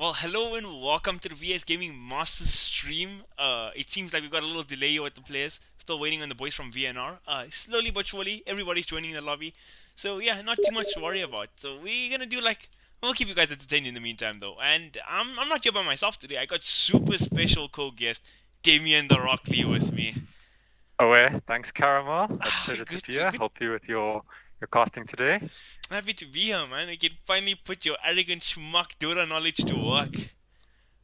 Well, hello and welcome to the VS Gaming Masters stream. It seems like we've got a little delay with the players. Still waiting on the boys from VNR. Slowly but surely, everybody's joining the lobby. So yeah, not too much to worry about. So we're gonna do like we'll keep you guys entertained in the meantime though. And I'm not here by myself today. I got super special co-guest Damien the Rock Lee with me. Aware. Thanks, Caramel. A pleasure to Good be to here. good. Help you with your casting today. Happy to be here, man. We can finally put your arrogant schmuck Dota knowledge to work.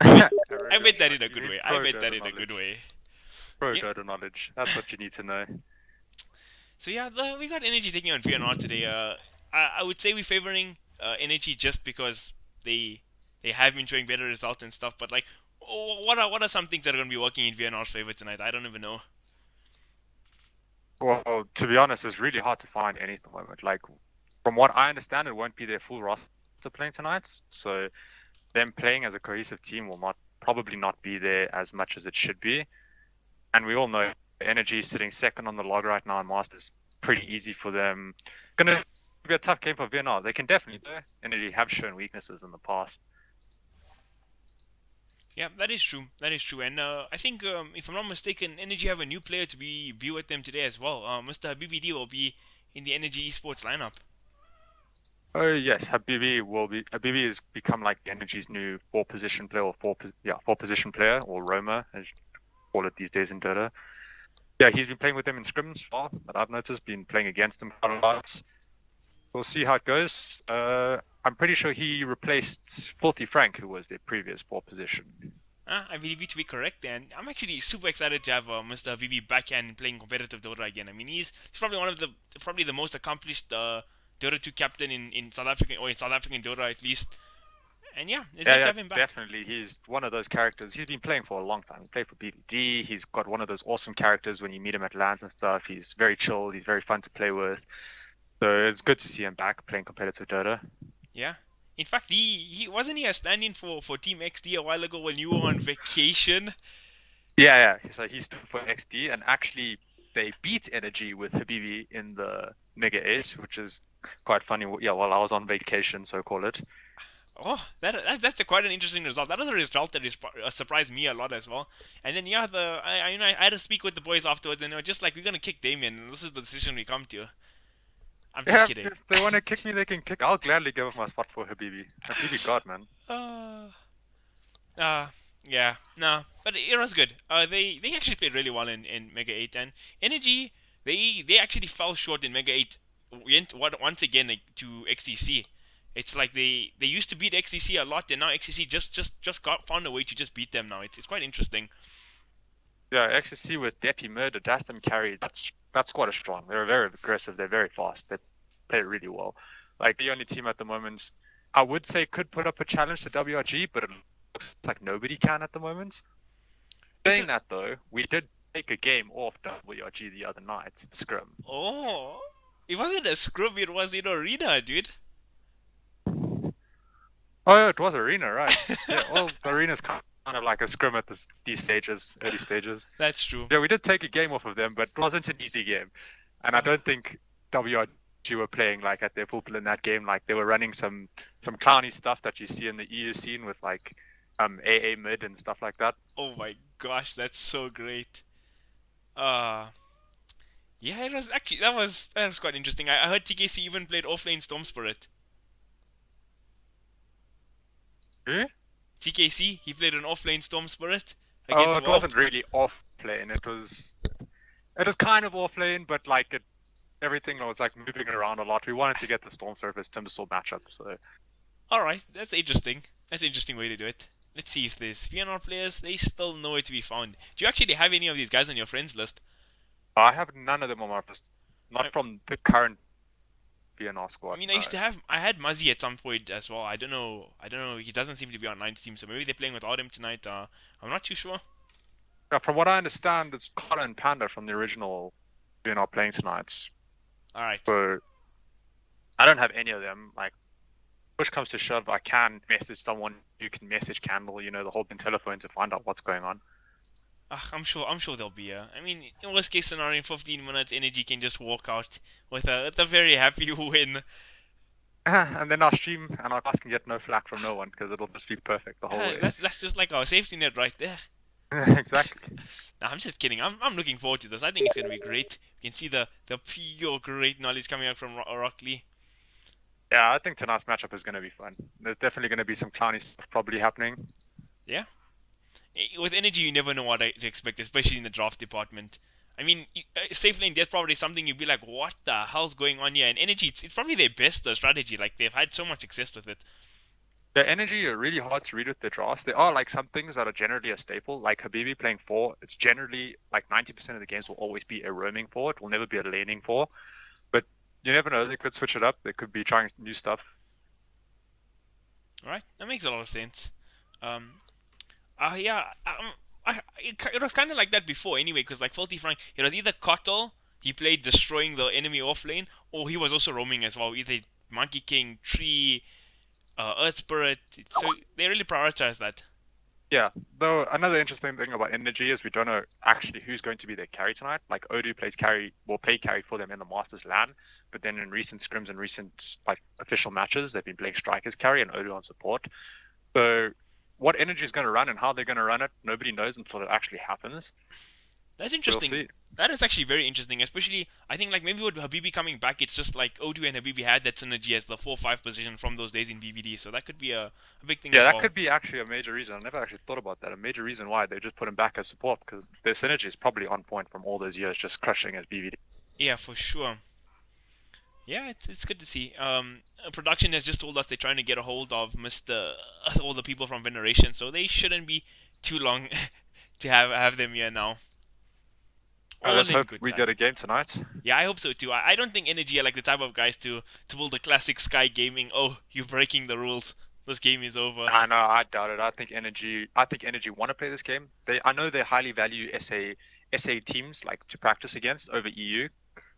I bet I Arrogant bet that schmuck. in a You good mean way. I pro bet that Dota in a good knowledge. way. Pro Yeah. Dota knowledge. That's what you need to know. So yeah, we got Energy taking on VNR today. I would say we're favoring Energy just because they they have been showing better results and stuff. But like, what are some things that are going to be working in VNR's favor tonight? I don't even know. Well, to be honest, it's really hard to find any at the moment. Like, from what I understand, it won't be their full roster playing tonight. So them playing as a cohesive team will not probably not be there as much as it should be. And we all know Energy sitting second on the log right now in Masters, pretty easy for them. Gonna be a tough game for VNR. They can definitely do. Energy have shown weaknesses in the past. Yeah, that is true. That is true. And I think if I'm not mistaken, Energy have a new player to be with them today as well. Mr. BBD will be in the Energy eSports lineup. Oh yes, Habibi has become like the Energy's new four position player or four position player or roamer as you call it these days in Dota. Yeah, he's been playing with them in scrims as well, that I've noticed, been playing against them quite a lot. We'll see how it goes. I'm pretty sure he replaced Filthy Frank, who was their previous four position. I believe you to be correct, and I'm actually super excited to have Mr. VB back and playing competitive Dota again. I mean, he's probably one of the probably the most accomplished Dota 2 captain in South African or in South African Dota at least. And yeah, it's Yeah, great to yeah, have him back. definitely. He's one of those characters. He's been playing for a long time. He played for BDD. He's got one of those awesome characters when you meet him at LANs and stuff. He's very chill. He's very fun to play with. So it's good to see him back playing competitive Dota. Yeah. In fact, he wasn't he a stand-in for Team XD a while ago when you were on vacation. Yeah, yeah. So he stood for XD, and actually they beat Energy with Habibi in the Mega 8, which is quite funny. Yeah, while I was on vacation, so call it. Oh, that's quite an interesting result. That was a result that surprised me a lot as well. And then yeah, I had to speak with the boys afterwards, and they were just like, "We're gonna kick Damien, and this is the decision we come to." I'm just Yeah, kidding. if they want to kick me, they can kick. I'll gladly give up my spot for Habibi. Habibi God, man. uh, uh, yeah, no, but it was good. They actually played really well in Mega 8, and Energy they actually fell short in Mega 8. Went once again like, to XTC. It's like they used to beat XTC a lot, and now XTC just got found a way to just beat them now. It's quite interesting. Yeah, XSC with Depi Murder, Dastam carry. That's quite a strong. They're very aggressive. They're very fast. They play really well. Like the only team at the moment, I would say could put up a challenge to WRG, but it looks like nobody can at the moment. It's Saying a that though, we did take a game off WRG the other night, Scrum. oh, it wasn't a scrub. It was in arena, dude. Oh, yeah, it was Arena, right? Yeah, well, Arena's kind of like a scrum at these stages, early stages. That's true. Yeah, we did take a game off of them, but it wasn't an easy game. And I Uh, don't think WRG were playing like at their full in that game. Like they were running some clowny stuff that you see in the EU scene with like AA mid and stuff like that. oh my gosh, that's so great. Uh, Yeah, it was actually that was quite interesting. I heard TKC even played offlane Storm Spirit. Eh? TKC he played an offlane Storm Spirit Oh, against it wasn't Warp. really off lane. It was kind of off lane, but like everything was like moving around a lot. We wanted to get the Storm Surface Timbersaw matchup, so All right, that's interesting. That's an interesting way to do it. Let's see if there's VNR players. They still nowhere to be found. Do you actually have any of these guys on your friends list? I have none of them on my list. I, Not from the current BNR I squad, mean, no. I had Muzzy at some point as well. I don't know. I don't know. He doesn't seem to be on Nine's team, so maybe they're playing without him tonight. I'm not too sure. Yeah, from what I understand, it's Connor and Panda from the original BNR playing tonight. All right. So I don't have any of them. Like push comes to shove, I can message someone. You can message Candle, the holding telephone to find out what's going on. I'm sure they'll be here. I mean, in worst case scenario, in 15 minutes, Energy can just walk out with a very happy win. And then our stream and our class can get no flack from no one because it'll just be perfect the whole way. That's just like our safety net right there. Exactly. No, I'm just kidding. I'm looking forward to this. I think it's gonna be great. You can see the pure great knowledge coming out from Rock Lee. Yeah, I think tonight's matchup is going to be fun. There's definitely going to be some clowny stuff probably happening. Yeah. With energy, you never know what to expect, especially in the draft department. I mean, safe lane death probably something you'd be like, what the hell's going on here? And energy, it's probably their best strategy. Like they've had so much success with it. The energy are really hard to read with the drafts. There are like some things that are generally a staple, like Habibi playing four. It's generally like 90% of the games will always be a roaming four. It will never be a laning four. But you never know. They could switch it up. They could be trying new stuff. All right, that makes a lot of sense. Um, yeah, it was kind of like that before anyway, because like Filthy Frank, it was either Kotal, he played destroying the enemy off lane, or he was also roaming as well, either Monkey King, Tree, Earth Spirit. So they really prioritize that. Yeah, though another interesting thing about energy is we don't know actually who's going to be their carry tonight. Like Odu plays carry, will play carry for them in the Masters LAN, but then in recent scrims and recent like official matches, they've been playing strikers carry and Odu on support. So what energy is going to run and how they're going to run it, nobody knows until it actually happens. That's We'll interesting. see. That is actually very interesting, especially I think like maybe with Habibi coming back, it's just like Odu and Habibi had that synergy as the 4-5 position from those days in BVD, so that could be a big thing Yeah, as that well. could be actually a major reason. I never actually thought about that. A major reason why they just put him back as support because their synergy is probably on point from all those years just crushing as BVD. Yeah, for sure. Yeah, it's good to see. Production has just told us they're trying to get a hold of Mister all the people from Veneration, so they shouldn't be too long to have them here now. Well, All let's in hope good we time. get a game tonight. Yeah, I hope so too. I don't think Energy are like the type of guys to pull the classic Sky Gaming. Oh, you're breaking the rules. This game is over. I know, I doubt it. I think Energy want to play this game. I know they highly value SA teams like to practice against over EU,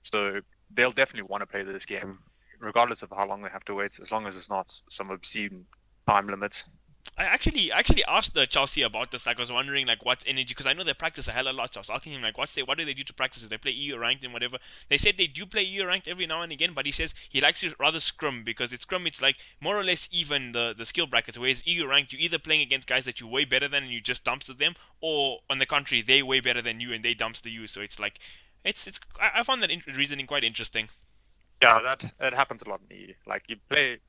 so they'll definitely want to play this game, regardless of how long they have to wait, as long as it's not some obscene time limit. I actually asked Chelsea about this. Like, I was wondering like what's energy because I know they practice a hell of a lot. So I was asking him like, what do they do to practice? They play EU ranked and whatever. They said they do play EU ranked every now and again, but he says he likes to rather scrum because it's scrum. It's like more or less even the skill brackets. Whereas EU ranked, you either playing against guys that you way better than and you just dumpster them, or on the contrary, they way better than you and they dumpster you. So it's like, I found that reasoning quite interesting. Yeah, that it happens a lot in EU. Like you play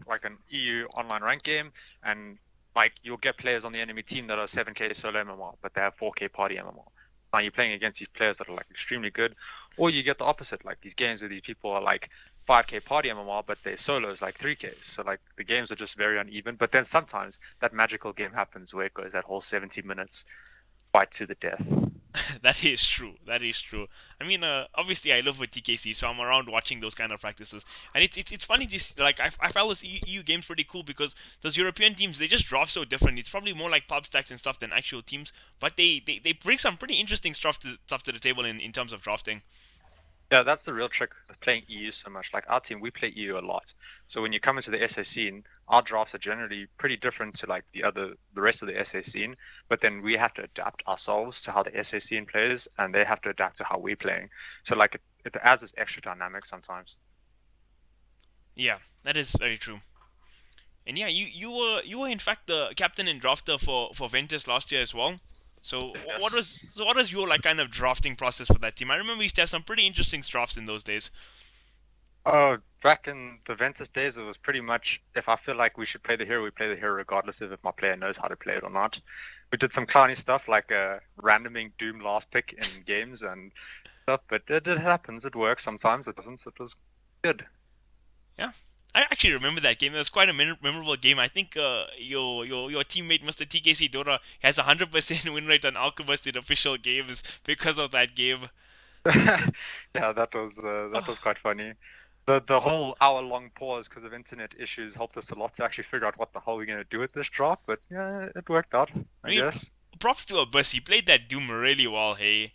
like an EU online rank game, and like you'll get players on the enemy team that are 7K solo MMR, but they have 4K party MMR. Now you're playing against these players that are like extremely good, or you get the opposite, like these games where these people are like 5K party MMR, but their solo is like 3K. So like the games are just very uneven. But then sometimes that magical game happens where it goes that whole 70 minutes fight to the death. That is true. That is true. I mean, obviously, I live with TKC, so I'm around watching those kind of practices, and it's funny. This like I found this EU games pretty cool because those European teams they just draft so different. It's probably more like pub stacks and stuff than actual teams, but they bring some pretty interesting stuff to the table in terms of drafting. Yeah, that's the real trick of playing EU so much. Like our team, we play EU a lot. So when you come into the SA scene, our drafts are generally pretty different to like the rest of the SA scene. But then we have to adapt ourselves to how the SA scene plays, and they have to adapt to how we're playing. So like it adds this extra dynamic sometimes. Yeah, that is very true. And yeah, you were in fact the captain and drafter for Ventus last year as well. So Yes. what was your like kind of drafting process for that team? I remember we used to have some pretty interesting drafts in those days. Oh, back in the Ventus days, it was pretty much if I feel like we should play the hero, we play the hero regardless of if my player knows how to play it or not. We did some clowny stuff like randoming Doom last pick in games and stuff, but it happens. It works sometimes. It doesn't. It was good. Yeah, I actually remember that game. It was quite a memorable game. I think your teammate Mr. TKC Dora has 100% win rate on Alchemist in official games because of that game. Yeah, that was quite funny. The whole hour-long pause because of internet issues helped us a lot to actually figure out what the hell we're gonna do with this drop. But yeah, it worked out, I I mean, guess. props to Abyss. He played that Doom really well. Hey,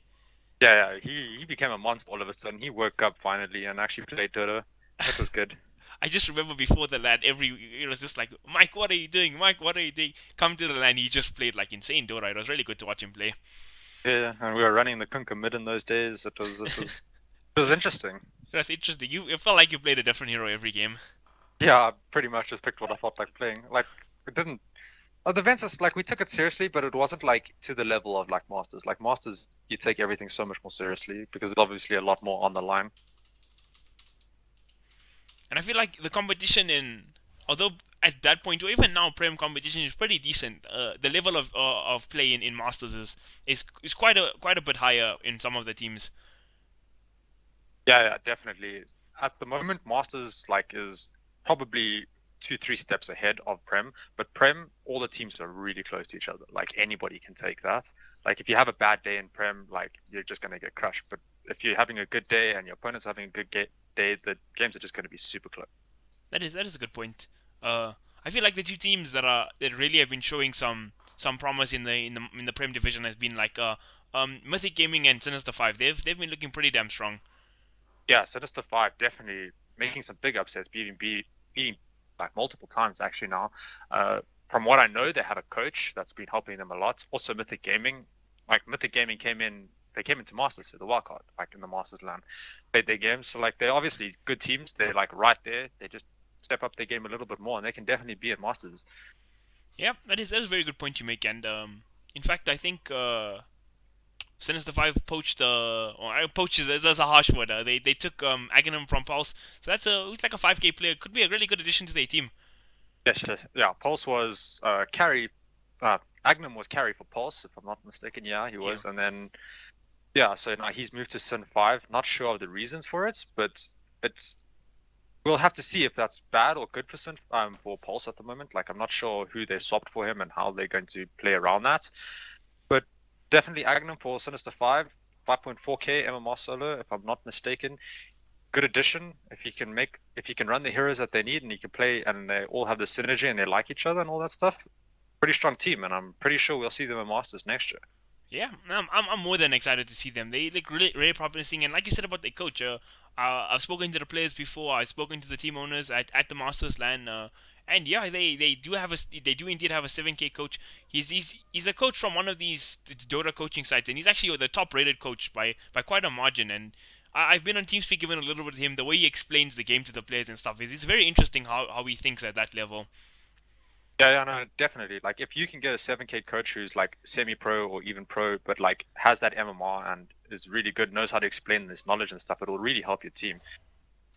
Yeah, yeah, he became a monster all of a sudden. He woke up finally and actually played Dota. It was good. I just remember before the LAN, it was just like Mike, what are you doing? Mike, what are you doing? Come to the LAN. He just played like insane Dora. It was really good to watch him play. Yeah, and we were running the Kunkka mid in those days. It was interesting. That's interesting. You it felt like you played a different hero every game. Yeah, I pretty much just picked what I felt like playing. Like it didn't. The events is like we took it seriously, but it wasn't like to the level of like Masters. Like Masters, you take everything so much more seriously because it's obviously a lot more on the line. And I feel like the competition in, although at that point or even now, Prem competition is pretty decent. The level of play in Masters is quite a bit higher in some of the teams. Yeah, yeah, definitely. At the moment, Masters like is probably 2, 3 steps ahead of Prem, but Prem, all the teams are really close to each other. Like anybody can take that. Like if you have a bad day in Prem, like you're just gonna get crushed. But if you're having a good day and your opponent's having a good day, the games are just gonna be super close. That is a good point. Uh, I feel like the two teams that really have been showing some promise in the Prem division has been like Mythic Gaming and Sinister Five. They've been looking pretty damn strong. Yeah, Sinister Five definitely making some big upsets, beating like multiple times actually now. From what I know, they have a coach that's been helping them a lot. Also, Mythic Gaming they came into Masters, so the wild card, like in the Masters land, played their games. So like they're obviously good teams. They're like right there. They just step up their game a little bit more, and they can definitely be at Masters. Yeah, that is a very good point you make. And in fact, I think Sinister Five poached or poached is a harsh word. They took Aghanim from Pulse, so it's like a 5K player. Could be a really good addition to their team. Yes, yes, yeah. Pulse was carry. Agnum was carry for Pulse, if I'm not mistaken. Yeah, he Yeah. was, and then yeah, so now he's moved to Sin 5. Not sure of the reasons for it, but it's we'll have to see if that's bad or good for for Pulse at the moment. Like I'm not sure who they swapped for him and how they're going to play around that. But definitely Agnum for Sinister 5, 5.4k MMR solo, if I'm not mistaken. Good addition. If you can run the heroes that they need and you can play and they all have the synergy and they like each other and all that stuff, pretty strong team, and I'm pretty sure we'll see them in Masters next year. Yeah, I'm more than excited to see them. They look really promising, and like you said about the coach, I've spoken to the players before. I've spoken to the team owners at the Masters LAN, and yeah, they do indeed have a 7K coach. He's a coach from one of these Dota coaching sites, and he's actually the top rated coach by quite a margin. And I've been on TeamSpeak given a little bit of him. The way he explains the game to the players and stuff is it's very interesting how he thinks at that level. Yeah, yeah, no, definitely. Like if you can get a 7K coach who's like semi-pro or even pro, but like has that MMR and is really good, knows how to explain this knowledge and stuff, it'll really help your team.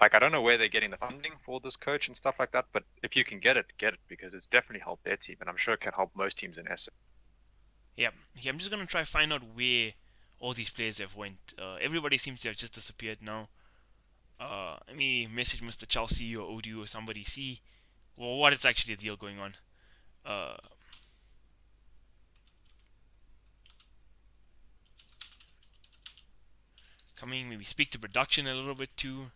Like I don't know where they're getting the funding for this coach and stuff like that, but if you can get it because it's definitely helped their team, and I'm sure it can help most teams in SA. Yeah, okay, I'm just gonna try find out where all these players have went. Everybody seems to have just disappeared now. Let me message Mr. Chelsea or Odoo or somebody. See what is actually the deal going on. Uh, Coming, maybe speak to production a little bit too.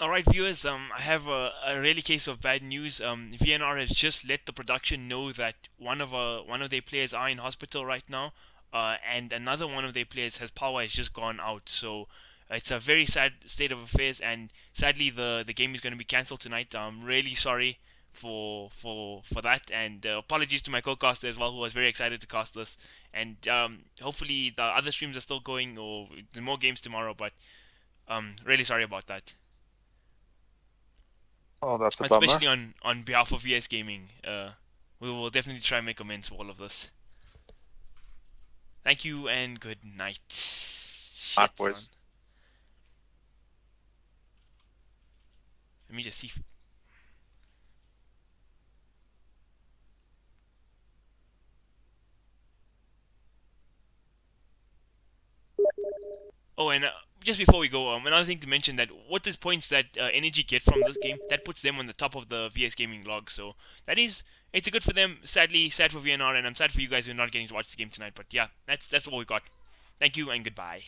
All right, viewers. I have a really case of bad news. VNR has just let the production know that one of their players are in hospital right now, and another one of their players has power has just gone out. So it's a very sad state of affairs, and sadly the game is going to be cancelled tonight. I'm really sorry for that, and apologies to my co-caster as well, who was very excited to cast this. And hopefully the other streams are still going, or the more games tomorrow. But really sorry about that, Oh, that's a bummer. especially on behalf of VS Gaming. We will definitely try and make amends for all of this. Thank you and good night. Alright, Shit, son. boys. Let me just see. Oh, and just before we go, another thing to mention that what the points that Energy get from this game, that puts them on the top of the VS Gaming log. So that is, it's good for them. Sadly, sad for VNR, and I'm sad for you guys who are not getting to watch the game tonight. But yeah, that's all we got. Thank you and goodbye.